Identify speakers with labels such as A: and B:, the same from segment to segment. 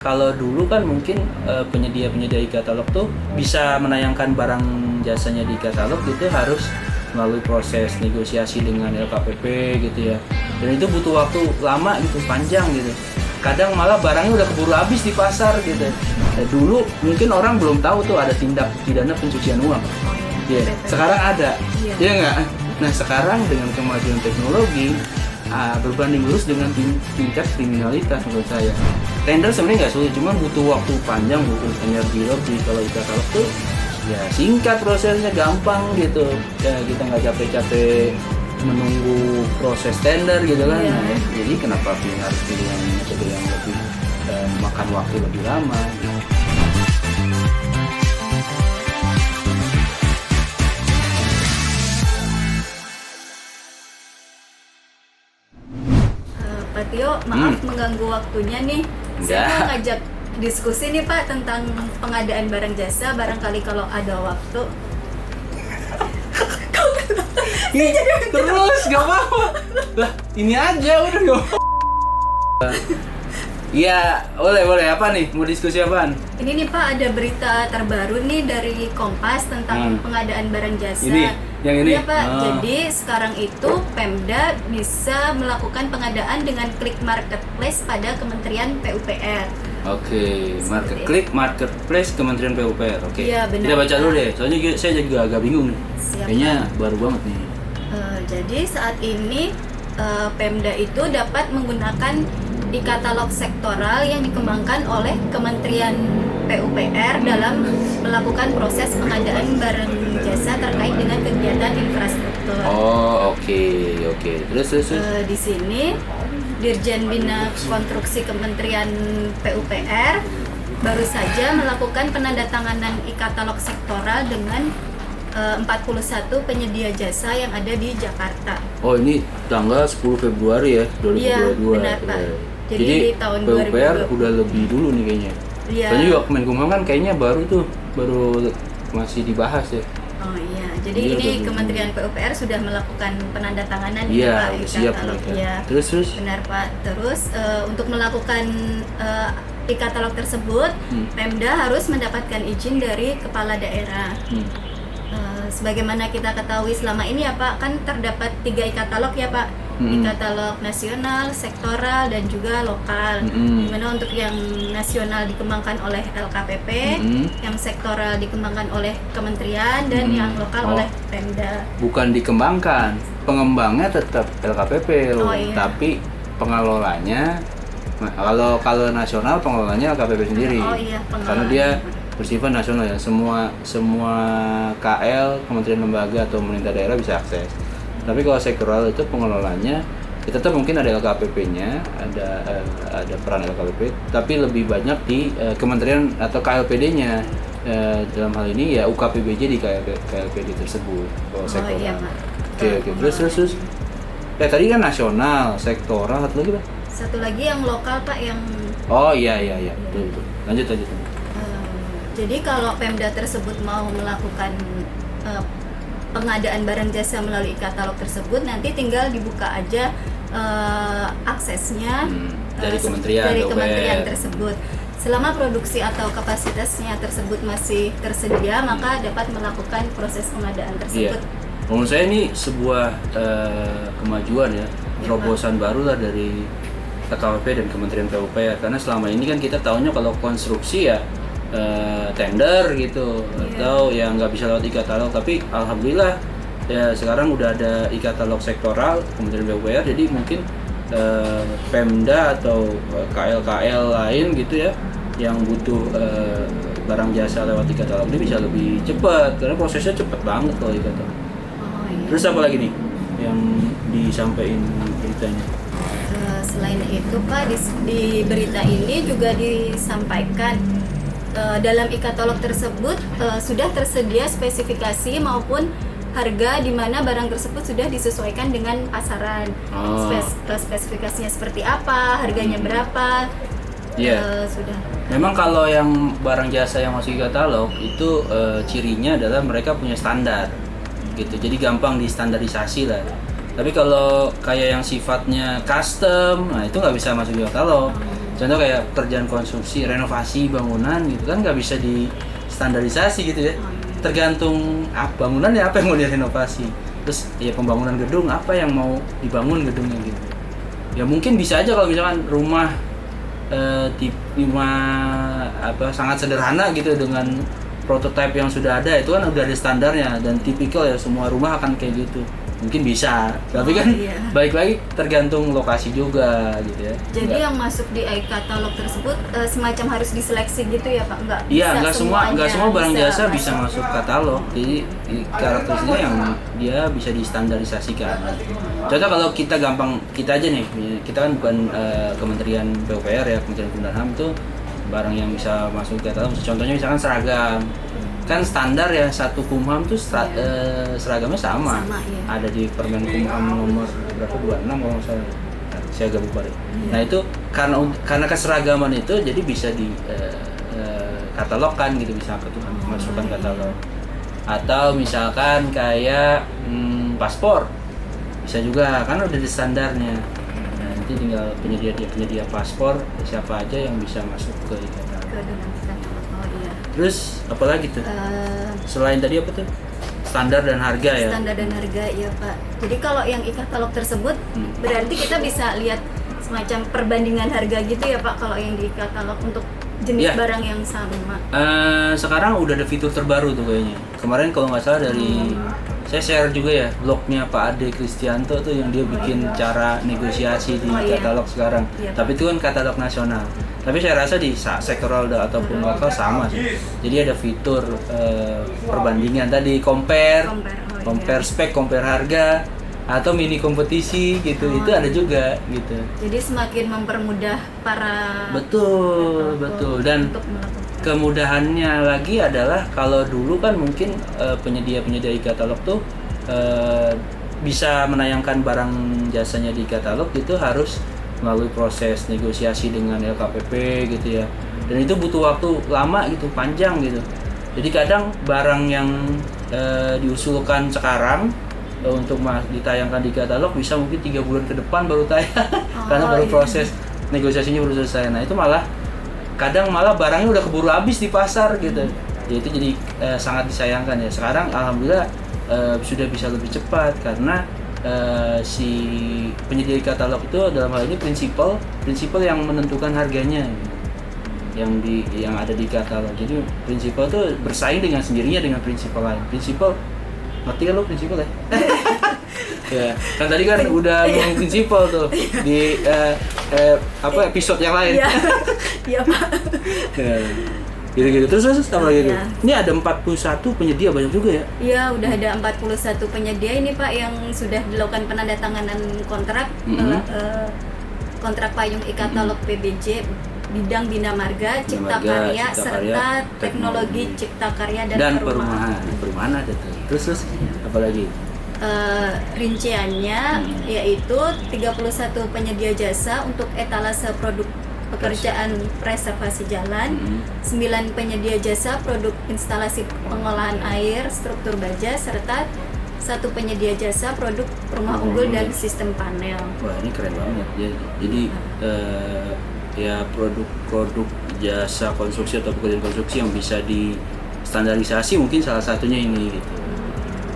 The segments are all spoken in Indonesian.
A: Kalau dulu kan mungkin penyedia-penyedia e-katalog tuh bisa menayangkan barang jasanya di katalog itu harus melalui proses negosiasi dengan LKPP gitu ya. Dan itu butuh waktu lama gitu, panjang gitu. Kadang malah barangnya udah keburu habis di pasar gitu. Dulu mungkin orang belum tahu tuh ada tindak pidana pencucian uang. Iya. Sekarang ada. Iya nggak? Nah sekarang dengan kemajuan teknologi berbanding lurus dengan tingkat kriminalitas menurut saya. Tender sebenarnya nggak sulit, cuma butuh waktu panjang, butuh energi lebih. Kalau e-katalog tuh ya singkat prosesnya, gampang gitu. Ya kita nggak capek-capek menunggu proses tender gitu kan.
B: Iya.
A: Nah, jadi kenapa harus pilih yang metode yang lebih makan waktu lebih lama?
B: Pak Tio, maaf mengganggu waktunya nih. Saya mau ngajak diskusi nih Pak tentang pengadaan barang jasa. Barangkali kalau ada waktu.
A: Terus gak apa-apa lah, ini aja udah gak apa-apa. Iya, boleh apa nih? Mau diskusi apaan?
B: Ini nih Pak, ada berita terbaru nih dari Kompas tentang pengadaan barang jasa.
A: Yang ini?
B: Iya Pak, jadi sekarang itu Pemda bisa melakukan pengadaan dengan klik marketplace pada Kementerian PUPR.
A: Oke, klik marketplace Kementerian PUPR. Oke.
B: Iya, benar.
A: Kita baca dulu deh, soalnya saya juga agak bingung nih.
B: Siap,
A: Kayaknya baru banget nih.
B: Jadi saat ini Pemda itu dapat menggunakan e-katalog sektoral yang dikembangkan oleh Kementerian PUPR dalam melakukan proses pengadaan barang jasa terkait dengan kegiatan infrastruktur.
A: Oh, oke. Terus.
B: Di sini Dirjen Bina Konstruksi Kementerian PUPR baru saja melakukan penandatanganan e-katalog sektoral dengan 41 penyedia jasa yang ada di Jakarta.
A: Oh, ini tanggal 10 Februari ya, 2022.
B: Iya, benar Pak. Jadi di tahun
A: PUPR
B: 2020.
A: udah lebih dulu nih kayaknya.
B: Iya.
A: Soalnya juga Kemenkumham kan kayaknya baru masih dibahas ya.
B: Oh iya, jadi
A: Iya,
B: ini
A: udah
B: Kementerian PUPR sudah melakukan penandatanganan
A: Iya,
B: Pak
A: udah siap
B: e-katalog.
A: mereka.
B: Iya.
A: Terus.
B: Benar Pak. Terus untuk melakukan e-katalog tersebut, Pemda harus mendapatkan izin dari kepala daerah. Sebagaimana kita ketahui selama ini ya Pak, kan terdapat 3 e-katalog ya Pak. E-katalog nasional, sektoral, dan juga lokal. Dimana untuk yang nasional dikembangkan oleh LKPP, yang sektoral dikembangkan oleh kementerian, dan yang lokal oleh Pemda.
A: Bukan dikembangkan, pengembangnya tetap LKPP loh,
B: Oh, iya.
A: tapi pengelolanya kalau nasional pengelolanya LKPP sendiri.
B: Oh iya,
A: Karena
B: pengelolaan.
A: dia bersifat nasional ya, semua KL, kementerian lembaga atau pemerintah daerah bisa akses. Tapi kalau sektoral itu pengelolanya ya tetap mungkin ada LKPP-nya, ada peran LKPP, tapi lebih banyak di kementerian atau KLPD-nya. Dalam hal ini ya UKPBJ di KLPD tersebut. Kalau sektoral.
B: Iya Pak.
A: Oke. Terus. Tadi kan nasional, sektoral, satu lagi Pak?
B: Satu lagi yang lokal Pak, yang
A: Oh iya. Betul. Lanjut.
B: jadi kalau Pemda tersebut mau melakukan pengadaan barang jasa melalui katalog tersebut, nanti tinggal dibuka aja aksesnya
A: dari kementerian
B: kementerian tersebut. Selama produksi atau kapasitasnya tersebut masih tersedia, maka dapat melakukan proses pengadaan
A: Iya.
B: tersebut.
A: Menurut saya ini sebuah kemajuan ya, terobosan baru lah dari LKPP dan Kementerian PUPR, karena selama ini kan kita tahunya kalau konstruksi ya tender gitu, atau yang nggak bisa lewat e-katalog. Tapi alhamdulillah ya sekarang udah ada e-katalog sektoral Kementerian PUPR, jadi mungkin Pemda atau KL lain gitu ya yang butuh barang jasa lewat e-katalog ini bisa lebih cepat, karena prosesnya cepat banget kalau e-katalog.
B: Oh, iya.
A: Terus apa lagi nih yang disampaikan beritanya?
B: Selain itu Pak, di berita ini juga disampaikan dalam e-katalog tersebut sudah tersedia spesifikasi maupun harga di mana barang tersebut sudah disesuaikan dengan pasaran. Spesifikasinya seperti apa, harganya berapa, sudah.
A: Memang kalau yang barang jasa yang masuk e-katalog itu cirinya adalah mereka punya standar gitu, jadi gampang distandarisasi lah. Tapi kalau kayak yang sifatnya custom, nah itu nggak bisa masuk e-katalog. Contoh kayak pekerjaan konstruksi, renovasi bangunan gitu kan nggak bisa di standarisasi gitu ya. Tergantung bangunannya apa yang mau direnovasi. Terus ya pembangunan gedung apa yang mau dibangun gedungnya gitu. Ya mungkin bisa aja kalau misalkan rumah sangat sederhana gitu dengan prototipe yang sudah ada, itu kan udah ada standarnya dan tipikal ya, semua rumah akan kayak gitu. Mungkin bisa, tapi kan baik lagi tergantung lokasi juga gitu ya.
B: Jadi yang masuk di e-katalog tersebut semacam harus diseleksi gitu ya Pak?
A: Iya, nggak semua barang jasa bisa masuk katalog. Jadi karakteristiknya yang dia bisa distandarisasikan. Contoh kalau kita aja nih, kita kan bukan Kementerian PUPR ya, Kementerian Hukum dan HAM tuh barang yang bisa masuk katalog. Contohnya misalkan seragam. Kan standar ya, satu Kumham tuh seragamnya sama
B: iya.
A: Ada di Permen Kumham nomor berapa 26 kalau nggak salah, saya agak lupa deh. Nah itu karena keseragaman itu jadi bisa di katalogkan gitu, bisa masukkan katalog. Atau misalkan kayak paspor bisa juga, kan udah di standarnya. Nah, nanti tinggal penyedia paspor siapa aja yang bisa masuk ke katalog. Terus apa lagi tuh? Selain tadi apa tuh? Standar dan harga ya?
B: Standar dan harga, iya Pak. Jadi kalau yang e-katalog tersebut berarti kita bisa lihat semacam perbandingan harga gitu ya Pak, kalau yang di e-katalog untuk jenis barang yang sama.
A: Sekarang udah ada fitur terbaru tuh kayaknya. Kemarin kalau nggak salah dari saya share juga ya blognya Pak Ade Kristianto tuh, yang dia bikin cara negosiasi di katalog sekarang. Tapi itu kan katalog nasional. Tapi saya rasa di sektoral ataupun lokal sama sih. Jadi ada fitur perbandingan tadi, compare spek, compare harga, atau mini kompetisi gitu. Itu ada juga gitu.
B: Jadi semakin mempermudah para
A: betul. Dan kemudahannya lagi adalah kalau dulu kan mungkin penyedia e-katalog tuh bisa menayangkan barang jasanya di katalog itu harus melalui proses negosiasi dengan LKPP gitu ya, dan itu butuh waktu lama gitu, panjang gitu. Jadi kadang barang yang diusulkan sekarang untuk ditayangkan di katalog bisa mungkin 3 bulan ke depan baru tayang karena baru proses negosiasinya baru selesai. Nah itu kadang malah barangnya udah keburu habis di pasar gitu. Ya itu jadi sangat disayangkan ya. Sekarang alhamdulillah sudah bisa lebih cepat karena si penyedia katalog itu dalam hal ini prinsipal yang menentukan harganya yang ada di katalog. Jadi prinsipal tuh bersaing dengan sendirinya dengan prinsipal lain. Prinsipal, ngerti kan lo prinsipal ya? Ya, kan tadi kan udah ngomong prinsipal tuh di episode yang lain.
B: Iya Pak.
A: Gitu. Terus apa lagi tuh? Ini ada 41 penyedia, banyak juga ya?
B: Iya, udah ada 41 penyedia ini Pak yang sudah dilakukan penandatanganan kontrak kontrak payung e-katalog PBJ bidang Bina Marga, Cipta Karya, serta teknologi Cipta Karya dan perumahan.
A: Perumahan ada tuh. Terus apa lagi?
B: Rinciannya yaitu 31 penyedia jasa untuk etalase produk pekerjaan preservasi jalan, 9 penyedia jasa produk instalasi pengolahan air, struktur baja, serta 1 penyedia jasa produk rumah unggul dan sistem panel.
A: Wah ini keren banget ya. Jadi ya produk jasa konstruksi atau pekerjaan konstruksi yang bisa distandarisasi mungkin salah satunya ini gitu.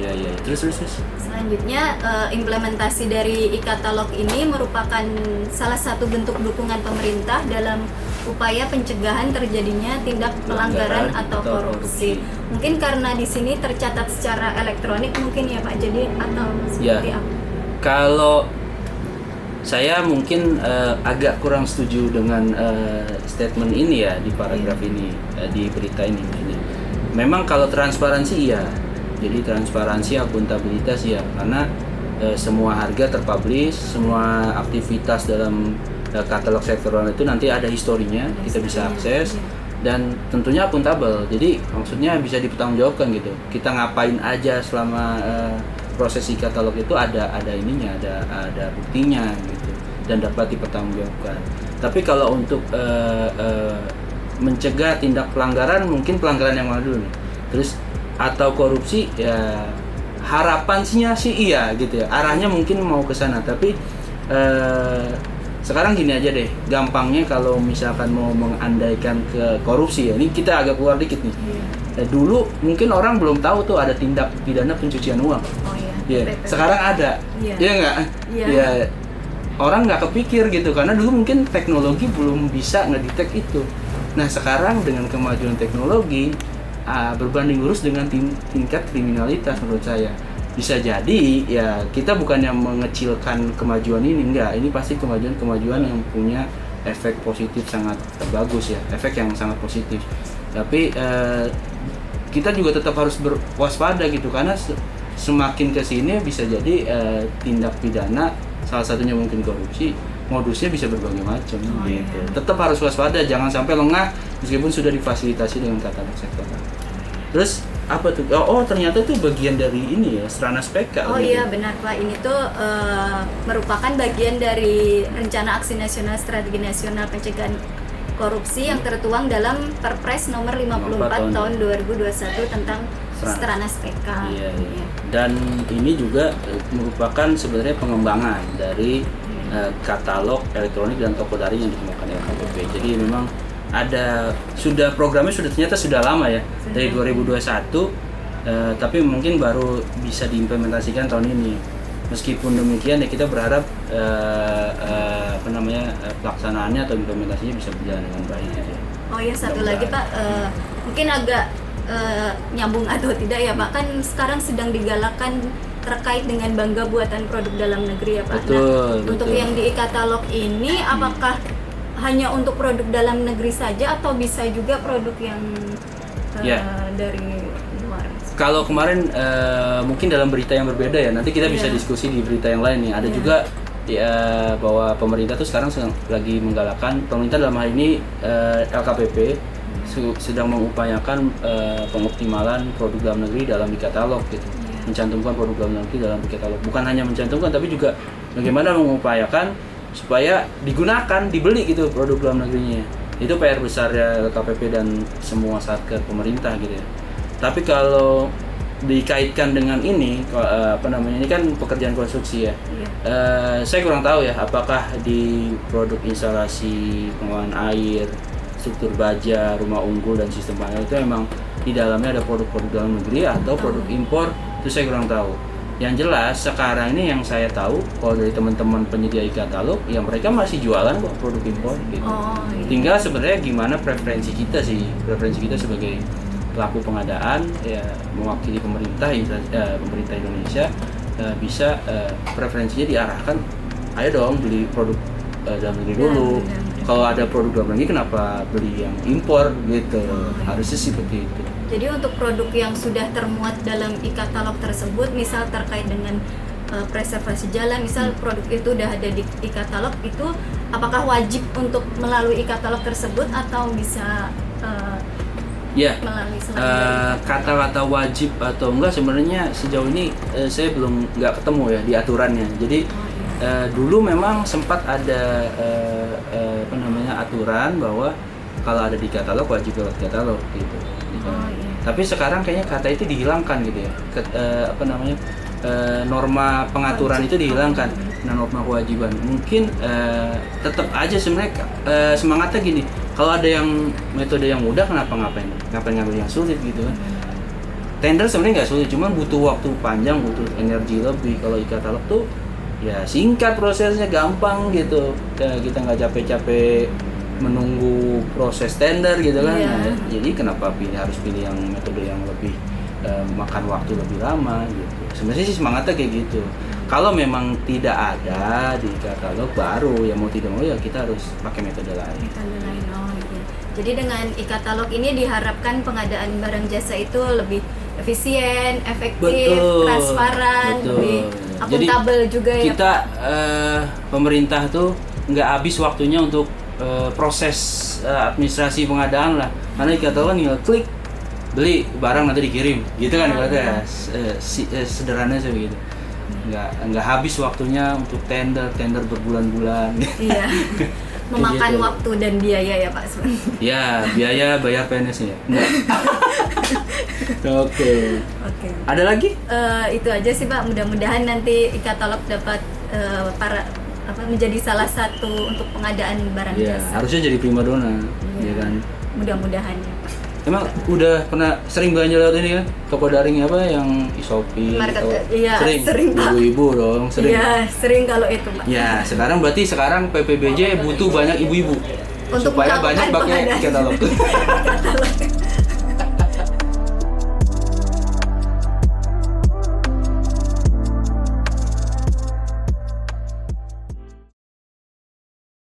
A: Ya. Terus.
B: Selanjutnya implementasi dari e-katalog ini merupakan salah satu bentuk dukungan pemerintah dalam upaya pencegahan terjadinya tindak pelanggaran atau korupsi. Mungkin karena di sini tercatat secara elektronik mungkin ya Pak, jadi atau seperti apa?
A: Kalau saya mungkin agak kurang setuju dengan statement ini ya di paragraf ini, di berita ini. Memang kalau transparansi iya. Jadi transparansi, akuntabilitas ya, karena semua harga terpublish, semua aktivitas dalam katalog sektoral itu nanti ada historinya, kita bisa akses dan tentunya akuntabel. Jadi maksudnya bisa dipertanggungjawabkan gitu. Kita ngapain aja selama proses e-katalog itu ada ininya, ada buktinya gitu dan dapat dipertanggungjawabkan. Tapi kalau untuk mencegah tindak pelanggaran, mungkin pelanggaran yang mana dulu nih? Terus atau korupsi ya, harapannya sih iya gitu ya, arahnya mungkin mau ke sana, tapi sekarang gini aja deh, gampangnya kalau misalkan mau mengandaikan ke korupsi ya, ini kita agak keluar dikit nih. Dulu mungkin orang belum tahu tuh ada tindak pidana pencucian uang.
B: Oh iya.
A: Iya. Sekarang ada.
B: Iya.
A: Iya nggak?
B: Iya.
A: Ya, orang nggak kepikir gitu karena dulu mungkin teknologi belum bisa ngedetek itu. Nah sekarang dengan kemajuan teknologi berbanding lurus dengan tingkat kriminalitas menurut saya. Bisa jadi ya kita bukannya mengecilkan kemajuan ini, enggak, ini pasti kemajuan yang punya efek positif sangat bagus ya, efek yang sangat positif. Tapi kita juga tetap harus berwaspada gitu karena semakin kesini bisa jadi tindak pidana, salah satunya mungkin korupsi, modusnya bisa berbagai macam gitu.
B: Iya.
A: Tetap harus waspada, jangan sampai lengah meskipun sudah difasilitasi dengan katalog sektoral. Terus apa tuh? Oh ternyata itu bagian dari ini ya, Stranas PK.
B: Oh
A: gitu.
B: iya benar Pak, ini tuh merupakan bagian dari Rencana Aksi Nasional Strategi Nasional Pencegahan Korupsi yang tertuang dalam Perpres nomor 54 tahun 2021 tentang Stranas PK.
A: Iya. Dan ini juga merupakan sebenarnya pengembangan dari katalog elektronik dan toko daring yang dikemukakan LKPP. Jadi memang programnya ternyata sudah lama ya, dari 2021, tapi mungkin baru bisa diimplementasikan tahun ini. Meskipun demikian ya kita berharap pelaksanaannya atau implementasinya bisa berjalan dengan baik gitu.
B: Oh ya, satu lagi Pak, mungkin agak nyambung atau tidak ya Pak, kan sekarang sedang digalakkan terkait dengan bangga buatan produk dalam negeri ya Pak.
A: Betul,
B: Untuk yang di e-katalog ini apakah hanya untuk produk dalam negeri saja atau bisa juga produk yang dari luar?
A: Kalau kemarin mungkin dalam berita yang berbeda ya, nanti kita bisa diskusi di berita yang lain nih. Ada juga ya bahwa pemerintah tuh sekarang lagi menggalakkan, pemerintah dalam hal ini LKPP sedang mengupayakan pengoptimalan produk dalam negeri dalam e-katalog gitu. Mencantumkan produk dalam negeri dalam e-katalog. Bukan hanya mencantumkan tapi juga bagaimana mengupayakan supaya digunakan, dibeli gitu produk dalam negerinya. Itu PR besar ya LKPP dan semua satker pemerintah gitu ya. Tapi kalau dikaitkan dengan ini ini kan pekerjaan konstruksi ya. Saya kurang tahu ya apakah di produk instalasi pengelolaan air, struktur baja, rumah unggul dan sistem panel itu memang di dalamnya ada produk-produk dalam negeri atau produk impor, itu saya kurang tahu. Yang jelas sekarang ini yang saya tahu kalau dari teman-teman penyedia e-katalog yang mereka masih jualan kok produk impor gitu. Tinggal sebenarnya gimana preferensi kita sebagai pelaku pengadaan ya, mewakili pemerintah Indonesia bisa preferensinya diarahkan, ayo dong beli produk dalam negeri dulu. Kalau ada produk dalam negeri kenapa beli yang impor gitu? Harusnya seperti itu.
B: Jadi untuk produk yang sudah termuat dalam e-katalog tersebut, misal terkait dengan preservasi jalan, misal produk itu udah ada di e-katalog, itu apakah wajib untuk melalui e-katalog tersebut atau bisa melalui
A: kata-kata wajib atau enggak sebenarnya sejauh ini saya belum nggak ketemu ya di aturannya. Jadi dulu memang sempat ada aturan bahwa kalau ada di katalog wajib lewat katalog gitu. Tapi sekarang kayaknya kata itu dihilangkan gitu ya. Norma pengaturan itu dihilangkan. Nah, norma kewajiban mungkin tetap aja sebenarnya semangatnya gini. Kalau ada yang metode yang mudah kenapa ngapain ngambil yang sulit gitu kan. Tender sebenarnya nggak sulit, cuma butuh waktu panjang, butuh energi lebih. Kalau e-katalog tuh ya singkat prosesnya, gampang gitu. Kita nggak capek-capek menunggu proses tender gitu kan. Nah, jadi kenapa harus pilih yang metode yang lebih makan waktu lebih lama gitu. Sebenarnya sih semangatnya kayak gitu. Kalau memang tidak ada di katalog baru ya mau tidak mau ya kita harus pakai metode lain.
B: Jadi dengan e-katalog ini diharapkan pengadaan barang jasa itu lebih efisien, efektif, transparan, lebih akuntabel juga ya.
A: Kita pemerintah tuh nggak habis waktunya untuk proses administrasi pengadaan lah. Karena e-katalog tinggal klik beli barang nanti dikirim, gitu kan ibaratnya. Sederhananya sih begitu. Nggak habis waktunya untuk tender berbulan-bulan.
B: Iya. Memakan gitu. Waktu dan biaya ya Pak.
A: Ya, biaya bayar PNS-nya. Oke. Ada lagi?
B: Itu aja sih Pak. Mudah-mudahan nanti e-katalog dapat para menjadi salah satu untuk pengadaan barang
A: Iya,
B: jasa.
A: harusnya jadi primadona, ya kan.
B: Mudah-mudahan ya, Pak.
A: Emang udah pernah sering belanja lewat ini ya? Toko daring apa yang Shopee?
B: Market,
A: atau-
B: iya, sering, Pak.
A: Ibu-ibu dong, sering.
B: Iya, sering kalau itu, Pak.
A: Ya, sekarang PPBJ butuh banyak ibu-ibu
B: Untuk
A: supaya
B: melakukan
A: banyak pakai
B: pengadaan.
A: katalog.
B: Katalog.